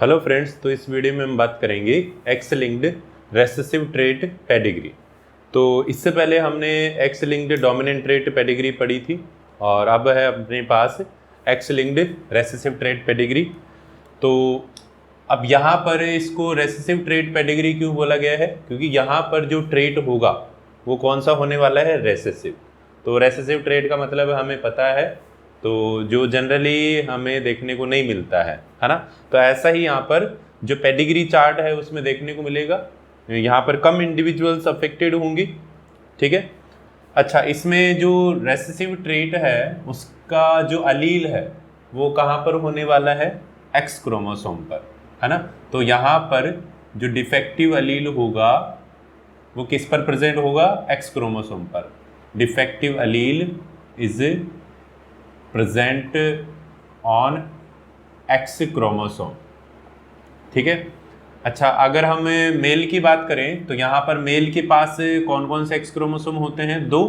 Hello friends, तो इस video में हम बात करेंगे X linked recessive trait pedigree. तो इससे पहले हमने X linked dominant trait pedigree पढ़ी थी और अब है अपने पास X linked recessive trait pedigree. तो अब यहाँ पर इसको रेसेसिव ट्रेट पेडिग्री क्यों बोला गया है? क्योंकि यहाँ पर जो ट्रेट होगा वो कौन सा होने वाला है? रेसेसिव। तो रेसेसिव ट्रेट का मतलब हमें पता है, तो जो जनरली हमें देखने को नहीं मिलता है ना। तो ऐसा ही यहाँ पर जो पेडिग्री चार्ट है उसमें देखने को मिलेगा। यहाँ पर कम इंडिविजुअल्स अफेक्टेड होंगी, ठीक है। अच्छा, इसमें जो रेसेसिव ट्रेट है उसका जो अलील है वो कहाँ पर होने वाला है? एक्स क्रोमोसोम पर, है ना। तो यहाँ पर जो डिफेक्टिव अलील होगा वो किस पर प्रेजेंट होगा? एक्स क्रोमोसोम पर। Defective Aleel is present on x chromosome, ठीक है। अच्छा, अगर हम मेल की बात करें तो यहाँ पर मेल के पास कौन कौन से एक्स क्रोमोसोम होते हैं? दो,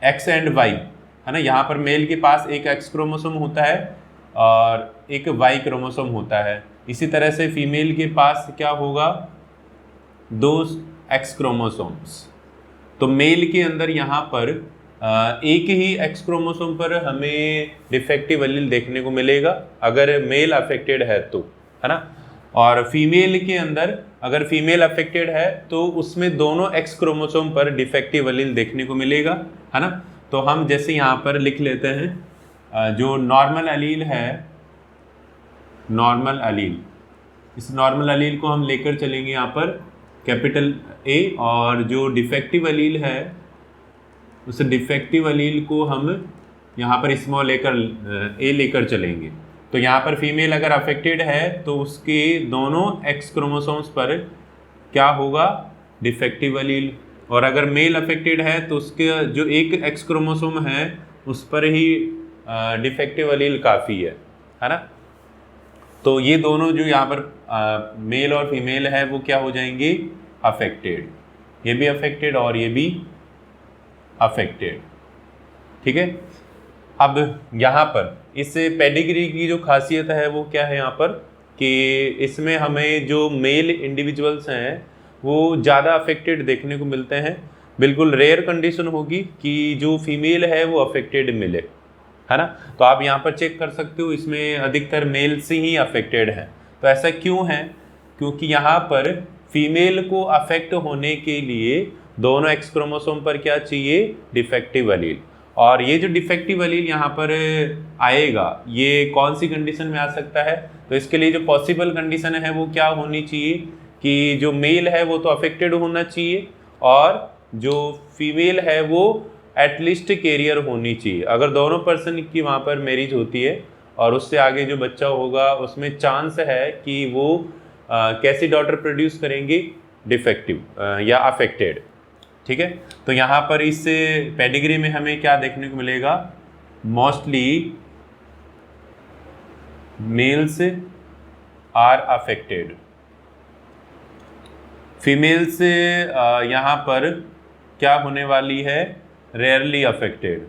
एक्स एंड वाई, है ना। यहाँ पर मेल के पास एक एक्स क्रोमोसोम होता है और एक वाई क्रोमोसोम होता है। इसी तरह से फीमेल के पास क्या होगा? दो एक्स क्रोमोसोम्स। तो मेल के अंदर यहाँ पर एक ही एक्स क्रोमोसोम पर हमें डिफेक्टिव एलील देखने को मिलेगा अगर मेल अफेक्टेड है तो, है ना। और फीमेल के अंदर अगर फीमेल अफेक्टेड है तो उसमें दोनों एक्स क्रोमोसोम पर डिफेक्टिव एलील देखने को मिलेगा, है ना। तो हम जैसे यहाँ पर लिख लेते हैं जो नॉर्मल एलील है, नॉर्मल एलील, इस नॉर्मल एलील को हम लेकर चलेंगे यहाँ पर कैपिटल ए, और जो डिफेक्टिव एलील है उस डिफेक्टिव एलील को हम यहाँ पर स्मॉल ए लेकर चलेंगे। तो यहाँ पर फीमेल अगर अफेक्टेड है तो उसके दोनों एक्स क्रोमोसोम्स पर क्या होगा? Defective allele. और अगर मेल अफेक्टेड है तो उसके जो एक एक्स क्रोमोसोम है उस पर ही डिफेक्टिव एलील काफ़ी है ना। तो ये दोनों जो यहाँ पर मेल और फीमेल है वो क्या हो जाएंगे? अफेक्टेड। ये भी अफेक्टेड और ये भी अफेक्टेड, ठीक है। अब यहाँ पर इस पेडिग्री की जो खासियत है वो क्या है यहाँ पर कि इसमें हमें जो मेल इंडिविजुअल्स हैं वो ज़्यादा अफेक्टेड देखने को मिलते हैं। बिल्कुल रेयर कंडीशन होगी कि जो फीमेल है वो अफेक्टेड मिले, है ना। तो आप यहाँ पर चेक कर सकते हो, इसमें अधिकतर मेल से ही अफेक्टेड हैं। तो ऐसा क्यों है? क्योंकि यहाँ पर फीमेल को अफेक्ट होने के लिए दोनों एक्स क्रोमोसोम पर क्या चाहिए? Defective allele. और ये जो डिफेक्टिव एलील यहाँ पर आएगा ये कौन सी कंडीशन में आ सकता है? तो इसके लिए जो पॉसिबल कंडीशन है वो क्या होनी चाहिए कि जो मेल है वो तो अफेक्टेड होना चाहिए और जो फीमेल है वो एटलीस्ट कैरियर होनी चाहिए। अगर दोनों पर्सन की वहाँ पर मैरिज होती है और उससे आगे जो बच्चा होगा उसमें चांस है कि वो कैसी डॉटर प्रोड्यूस करेंगे? डिफेक्टिव या अफेक्टेड, ठीक है। तो यहाँ पर इस पेडिग्री में हमें क्या देखने को मिलेगा? Mostly males are affected, females यहाँ पर क्या होने वाली है? रेयरली अफेक्टेड,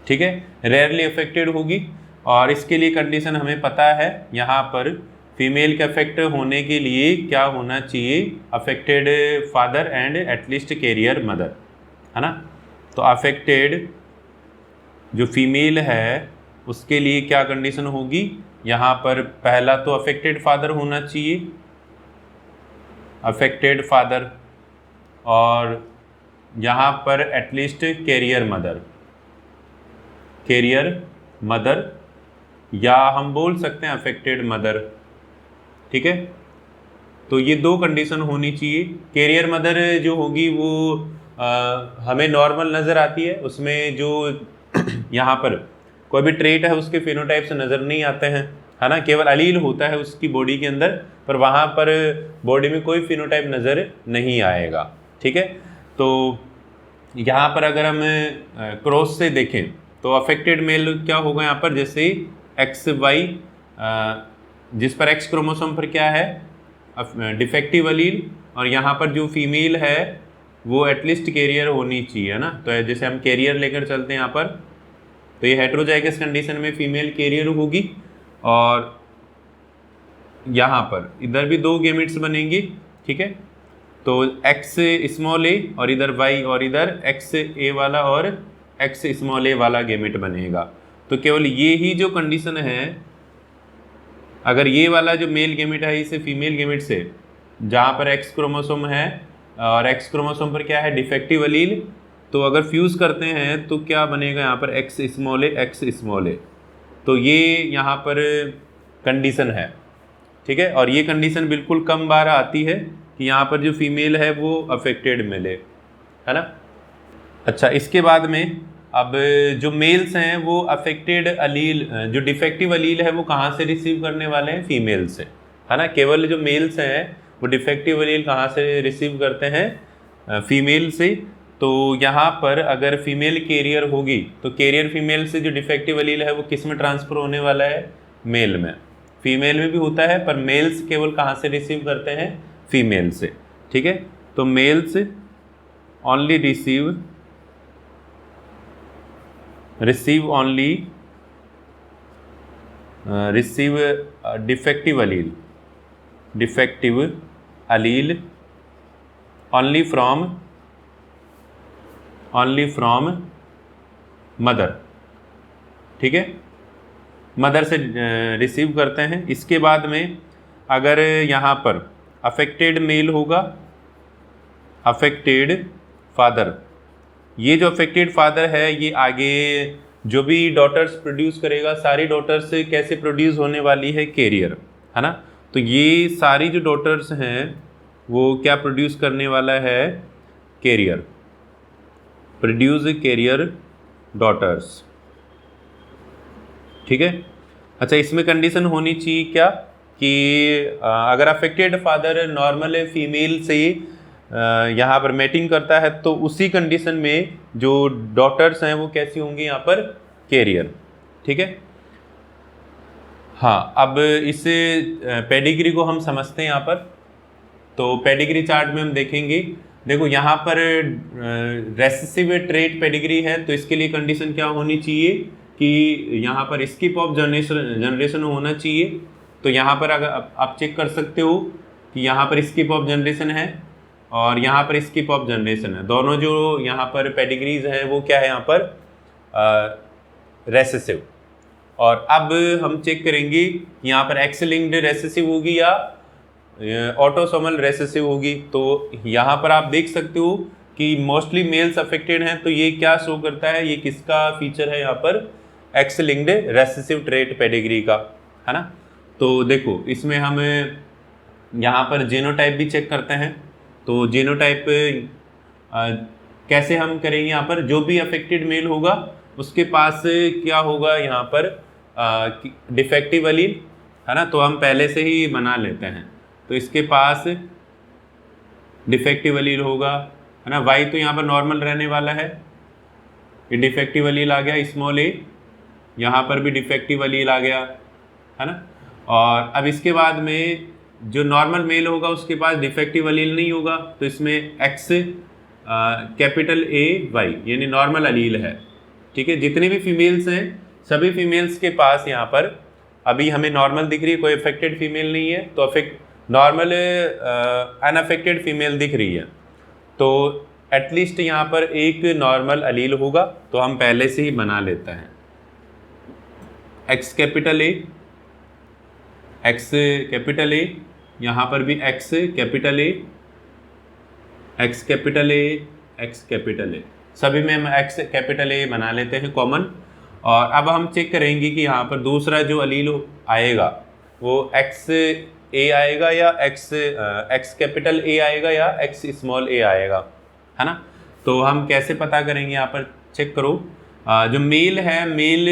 ठीक है, रेयरली अफेक्टेड होगी। और इसके लिए कंडीशन हमें पता है, यहाँ पर फीमेल के अफेक्ट होने के लिए क्या होना चाहिए? Affected father and at least carrier mother, है ना। तो अफेक्टेड जो फीमेल है उसके लिए क्या कंडीशन होगी? यहाँ पर पहला तो अफेक्टेड फादर होना चाहिए, अफेक्टेड फादर, और यहाँ पर at least carrier mother, carrier mother, या हम बोल सकते हैं अफेक्टेड मदर, ठीक है। तो ये दो कंडीशन होनी चाहिए। कैरियर मदर जो होगी वो हमें नॉर्मल नज़र आती है, उसमें जो यहाँ पर कोई भी ट्रेट है उसके फिनोटाइप से नज़र नहीं आते हैं, है ना। केवल अलील होता है उसकी बॉडी के अंदर, पर वहाँ पर बॉडी में कोई फिनोटाइप नज़र नहीं आएगा, ठीक है। तो यहाँ पर अगर हम क्रॉस से देखें तो अफेक्टेड मेल क्या होगा यहाँ पर? जैसे एक्स वाई, जिस पर एक्स क्रोमोसोम पर क्या है? डिफेक्टिव एलील, और यहाँ पर जो फीमेल है वो एटलीस्ट कैरियर होनी चाहिए, है ना। तो जैसे हम कैरियर लेकर चलते हैं यहाँ पर तो ये हेटेरोजाइगस कंडीशन में फीमेल कैरियर होगी, और यहाँ पर इधर भी 2 गैमेट्स बनेंगे, ठीक है। तो एक्स स्मॉल ए और इधर वाई और इधर एक्स ए वाला और एक्स स्मॉल ए वाला गैमेट बनेगा। तो केवल ये ही जो कंडीशन है, अगर ये वाला जो मेल गैमेट है इसे फीमेल गैमेट से, जहाँ पर एक्स क्रोमोसोम है और एक्स क्रोमोसोम पर क्या है डिफेक्टिव अलील, तो अगर फ्यूज़ करते हैं तो क्या बनेगा यहाँ पर एक्स स्मॉल ए एक्स स्मॉल ए। तो ये यहाँ पर कंडीशन है, ठीक है। और ये कंडीशन बिल्कुल कम बार आती है कि यहाँ पर जो फीमेल है वो अफेक्टेड मिले, है ना। अच्छा, इसके बाद में अब जो मेल्स हैं वो अफेक्टेड अलील, जो डिफेक्टिव अलील है वो कहाँ से रिसीव करने वाले हैं, फीमेल से, है ना। केवल जो मेल्स हैं वो डिफेक्टिव अलील कहाँ से रिसीव करते हैं, फीमेल से। तो यहाँ पर अगर फीमेल कैरियर होगी तो कैरियर फीमेल से जो डिफेक्टिव अलील है वो किस में ट्रांसफ़र होने वाला है, मेल में। फीमेल में भी होता है पर मेल्स केवल कहाँ से रिसीव करते हैं, फीमेल से, ठीक है। तो males only receive defective allele only from mother, ठीक है, मदर से रिसीव करते हैं। इसके बाद में अगर यहाँ पर अफेक्टेड मेल होगा, अफेक्टेड फादर, ये जो अफेक्टेड फादर है ये आगे जो भी डॉटर्स प्रोड्यूस करेगा, सारी डॉटर्स से कैसे प्रोड्यूस होने वाली है, कैरियर, है ना। तो ये सारी जो डॉटर्स हैं वो क्या प्रोड्यूस करने वाला है, कैरियर, प्रोड्यूस कैरियर डॉटर्स, ठीक है। अच्छा, इसमें कंडीशन होनी चाहिए क्या कि अगर अफेक्टेड फादर नॉर्मल फीमेल से यहाँ पर मेटिंग करता है तो उसी कंडीशन में जो डॉटर्स हैं वो कैसी होंगी, यहाँ पर कैरियर, ठीक है। हाँ, अब इस पेडिग्री को हम समझते हैं यहाँ पर। तो पेडिग्री चार्ट में हम देखेंगे, देखो यहाँ पर रेसेसिव ट्रेट पेडिग्री है, तो इसके लिए कंडीशन क्या होनी चाहिए कि यहाँ पर स्किप ऑफ जनरेशन होना चाहिए। तो यहाँ पर अगर आप चेक कर सकते हो कि यहाँ पर स्किप ऑफ जनरेशन है और यहाँ पर स्किप ऑफ जनरेशन है, दोनों जो यहाँ पर पेडिग्रीज हैं वो क्या है, यहाँ पर रेसेसिव। और अब हम चेक करेंगे यहाँ पर एक्स लिंक्ड रेसेसिव होगी या ऑटोसोमल रेसेसिव होगी। तो यहाँ पर आप देख सकते हो कि मोस्टली मेल्स अफेक्टेड हैं, तो ये क्या शो करता है, ये किसका फीचर है, यहाँ पर x linked recessive trait pedigree का, है ना। तो देखो इसमें हम यहाँ पर जीनोटाइप भी चेक करते हैं। तो जीनोटाइप कैसे हम करेंगे, यहाँ पर जो भी अफेक्टेड मेल होगा उसके पास क्या होगा, यहाँ पर डिफेक्टिव अलील, है ना। तो हम पहले से ही बना लेते हैं, तो इसके पास डिफेक्टिव अलील होगा, है ना। वाई तो यहाँ पर नॉर्मल रहने वाला है, ये डिफेक्टिव अलील आ गया स्मॉल ए, यहाँ पर भी डिफेक्टिव अलील आ गया, है ना। और अब इसके बाद में जो नॉर्मल मेल होगा उसके पास डिफेक्टिव अलील नहीं होगा, तो इसमें एक्स कैपिटल ए वाई यानी नॉर्मल अलील है, ठीक है। जितने भी फीमेल्स हैं सभी फीमेल्स के पास यहाँ पर अभी हमें नॉर्मल दिख रही है, कोई अफेक्टेड फीमेल नहीं है, तो नॉर्मल अनअफेक्टेड फीमेल दिख रही है, तो एटलीस्ट यहाँ पर एक नॉर्मल अलील होगा। तो हम पहले से ही बना लेते हैं x capital A, X capital ए, यहाँ पर भी x capital A, X capital A, X capital ए, सभी में हम एक्स कैपिटल ए बना लेते हैं कॉमन। और अब हम चेक करेंगे कि यहाँ पर दूसरा जो अलील आएगा वो एक्स ए आएगा या एक्स कैपिटल ए आएगा या एक्स स्मॉल ए आएगा, है ना। तो हम कैसे पता करेंगे, यहाँ पर चेक करो। जो मेल है, मेल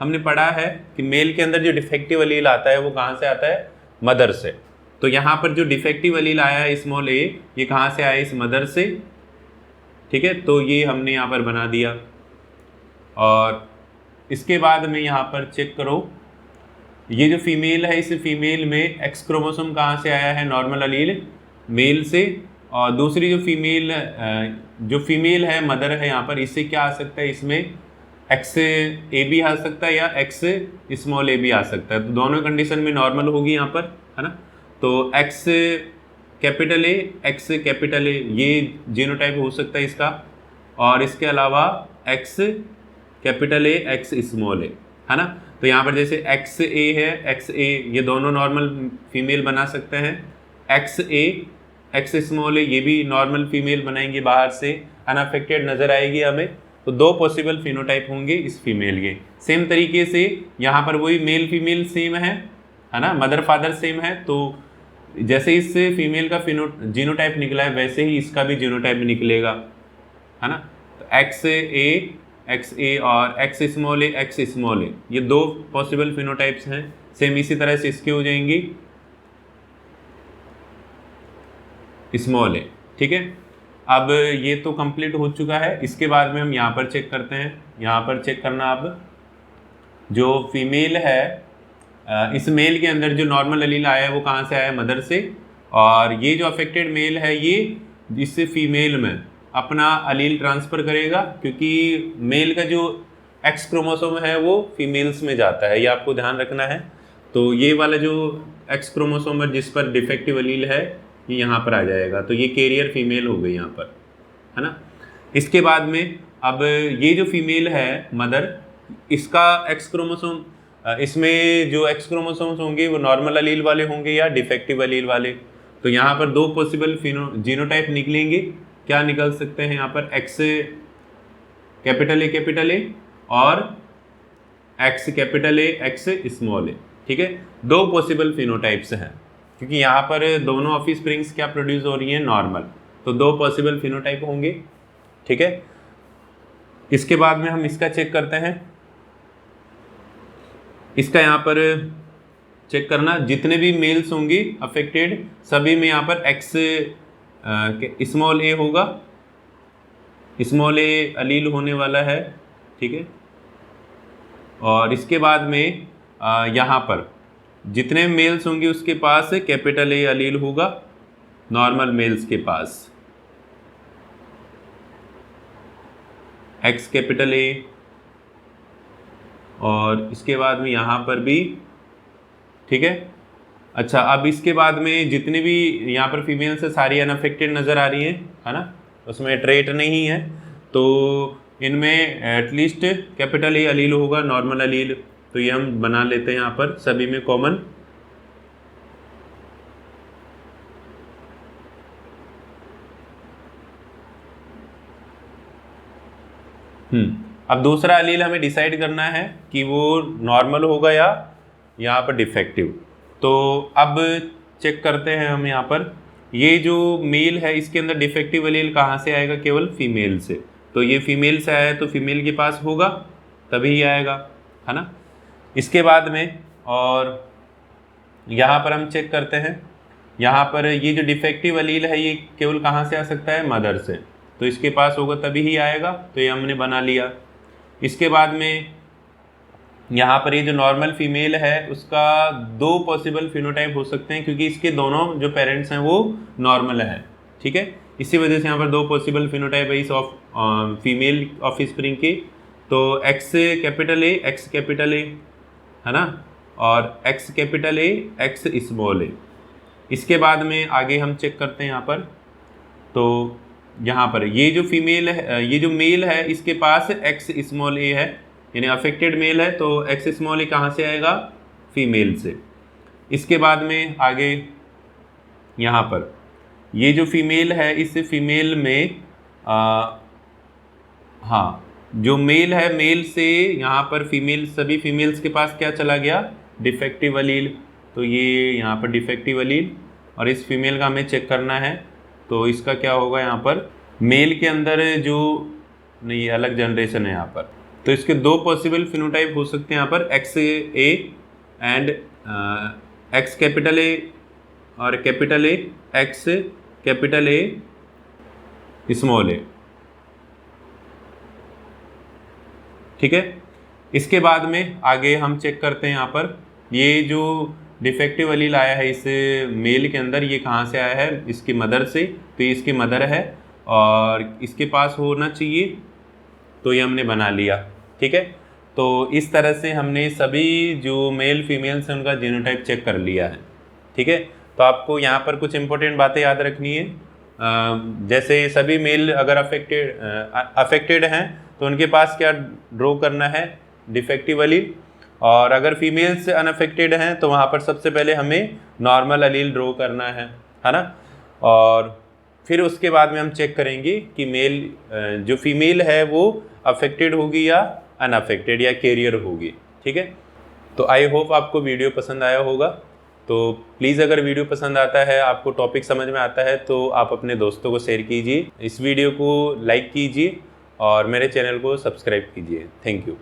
हमने पढ़ा है कि मेल के अंदर जो डिफेक्टिव अलील आता है वो कहाँ से आता है, मदर से। तो यहाँ पर जो डिफेक्टिव अलील आया है स्मॉल ए, ये कहाँ से आया, इस मदर से, ठीक है। तो ये हमने यहाँ पर बना दिया। और इसके बाद में यहाँ पर चेक करो, ये जो फीमेल है इस फीमेल में एक्स क्रोमोसोम कहाँ से आया है, नॉर्मल अलील मेल से। और दूसरी जो फीमेल है मदर है यहाँ पर, इससे क्या आ सकता है, इसमें एक्स ए भी आ सकता है या एक्स स्मॉल ए भी आ सकता है, तो दोनों कंडीशन में नॉर्मल होगी यहाँ पर, है ना। तो X capital A, X capital A, ये जीनोटाइप हो सकता है इसका, और इसके अलावा X capital A, X small A, है ना। तो यहाँ पर जैसे एक्स ए है, एक्स ए, ये दोनों नॉर्मल फीमेल बना सकते हैं। एक्स ए, एक्स स्मॉल ए, ये भी नॉर्मल फीमेल बनाएंगे, बाहर से अनअफेक्टेड नज़र आएगी हमें। तो दो पॉसिबल फिनोटाइप होंगे इस फीमेल के। सेम तरीके से यहाँ पर वही मेल फीमेल सेम है ना, मदर फादर सेम है, तो जैसे इस फीमेल का जीनोटाइप निकला है वैसे ही इसका भी जीनोटाइप निकलेगा, है ना। तो एक्स ए और एक्स स्मॉल ए, ये दो पॉसिबल फिनोटाइप्स हैं। सेम इसी तरह से इसके हो जाएंगी स्मॉल ए, ठीक है। अब ये तो कंप्लीट हो चुका है। इसके बाद में हम यहाँ पर चेक करते हैं। यहाँ पर चेक करना, अब जो फीमेल है, इस मेल के अंदर जो नॉर्मल अलील आया है वो कहाँ से आया है, मदर से, और ये जो अफेक्टेड मेल है ये इस फीमेल में अपना अलील ट्रांसफ़र करेगा, क्योंकि मेल का जो एक्स क्रोमोसोम है वो फीमेल्स में जाता है, ये आपको ध्यान रखना है। तो ये वाला जो एक्स क्रोमोसोम है जिस पर डिफेक्टिव अलील है ये यहाँ पर आ जाएगा, तो ये कैरियर फीमेल हो गई यहाँ पर, है ना। इसके बाद में अब ये जो फीमेल है मदर, इसका एक्स क्रोमोसोम, इसमें जो एक्स क्रोमोसोम्स होंगे वो नॉर्मल अलील वाले होंगे या डिफेक्टिव अलील वाले। तो यहाँ पर दो पॉसिबल जीनोटाइप निकलेंगे। क्या निकल सकते हैं यहाँ पर, एक्स कैपिटल ए और X capital A, X small A, ठीक है। दो पॉसिबल फिनोटाइप्स हैं, क्योंकि यहाँ पर दोनों ऑफ स्प्रिंग्स क्या प्रोड्यूस हो रही हैं, नॉर्मल, तो दो पॉसिबल फिनोटाइप होंगे, ठीक है। इसके बाद में हम इसका चेक करते हैं। इसका यहाँ पर चेक करना, जितने भी मेल्स होंगे अफेक्टेड सभी में यहाँ पर एक्स स्मॉल ए होगा, स्मॉल ए अलील होने वाला है, ठीक है। और इसके बाद में यहाँ पर जितने मेल्स होंगे उसके पास कैपिटल ए अलील होगा, नॉर्मल मेल्स के पास एक्स कैपिटल ए, और इसके बाद में यहाँ पर भी, ठीक है। अच्छा, अब इसके बाद में जितने भी यहाँ पर फीमेल्स है सारी अनअफेक्टेड नज़र आ रही हैं, है ना, उसमें ट्रेट नहीं है, तो इनमें एटलीस्ट कैपिटल ए अलील होगा, नॉर्मल अलील, तो ये हम बना लेते हैं यहाँ पर सभी में कॉमन। अब दूसरा अलील हमें डिसाइड करना है कि वो नॉर्मल होगा या यहाँ पर डिफेक्टिव। तो अब चेक करते हैं हम यहाँ पर, ये जो मेल है इसके अंदर डिफेक्टिव अलील कहाँ से आएगा, केवल फीमेल से। तो ये फीमेल से आया है तो फीमेल के पास होगा तभी ही आएगा, है ना। इसके बाद में और यहाँ पर हम चेक करते हैं, यहाँ पर ये जो डिफेक्टिव अलील है ये केवल कहाँ से आ सकता है, मदर से, तो इसके पास होगा तभी ही आएगा, तो ये हमने बना लिया। इसके बाद में यहाँ पर ये जो नॉर्मल फीमेल है उसका दो पॉसिबल फिनोटाइप हो सकते हैं, क्योंकि इसके दोनों जो पेरेंट्स हैं वो नॉर्मल हैं, ठीक है। इसी वजह से यहाँ पर दो पॉसिबल फिनोटाइप है इस फीमेल ऑफ स्प्रिंग की। तो एक्स कैपिटल ए, है ना, और X capital A, X small A. इसके बाद में आगे हम चेक करते हैं यहाँ पर, तो यहाँ पर ये जो फीमेल है, ये जो मेल है इसके पास एक्स स्मॉल ए है, यानी अफेक्टेड मेल है, तो एक्स स्मॉल ए कहाँ से आएगा, फीमेल से। इसके बाद में आगे यहाँ पर ये जो फीमेल है इस फीमेल में हाँ, जो मेल है मेल से यहाँ पर फीमेल, सभी फीमेल्स के पास क्या चला गया, डिफेक्टिव अलील, तो ये यहाँ पर डिफेक्टिव अलील, और इस फीमेल का हमें चेक करना है, तो इसका क्या होगा, यहाँ पर मेल के अंदर जो नहीं, अलग जनरेशन है यहाँ पर, तो इसके दो पॉसिबल फिनोटाइप हो सकते हैं यहाँ पर, X A and X capital A और capital A, X capital A small A, ठीक है। इसके बाद में आगे हम चेक करते हैं यहाँ पर, ये जो डिफेक्टिव अलील आया है इस मेल के अंदर ये कहाँ से आया है, इसकी मदर से, तो ये इसकी मदर है और इसके पास होना चाहिए, तो ये हमने बना लिया, ठीक है। तो इस तरह से हमने सभी जो मेल फीमेल्स हैं उनका जीनोटाइप चेक कर लिया है, ठीक है। तो आपको यहाँ पर कुछ इंपॉर्टेंट बातें याद रखनी है। जैसे सभी मेल अगर अफेक्टेड हैं तो उनके पास क्या ड्रॉ करना है, डिफेक्टिव अलील। और अगर फीमेल्स अनअफेक्टेड हैं तो वहाँ पर सबसे पहले हमें नॉर्मल अलील ड्रॉ करना है ना। और फिर उसके बाद में हम चेक करेंगे कि मेल जो फीमेल है वो अफेक्टेड होगी या अनअफेक्टेड या कैरियर होगी, ठीक है। तो आई होप आपको वीडियो पसंद आया होगा। तो प्लीज़ अगर वीडियो पसंद आता है, आपको टॉपिक समझ में आता है, तो आप अपने दोस्तों को शेयर कीजिए, इस वीडियो को लाइक कीजिए और मेरे चैनल को सब्सक्राइब कीजिए। Thank you.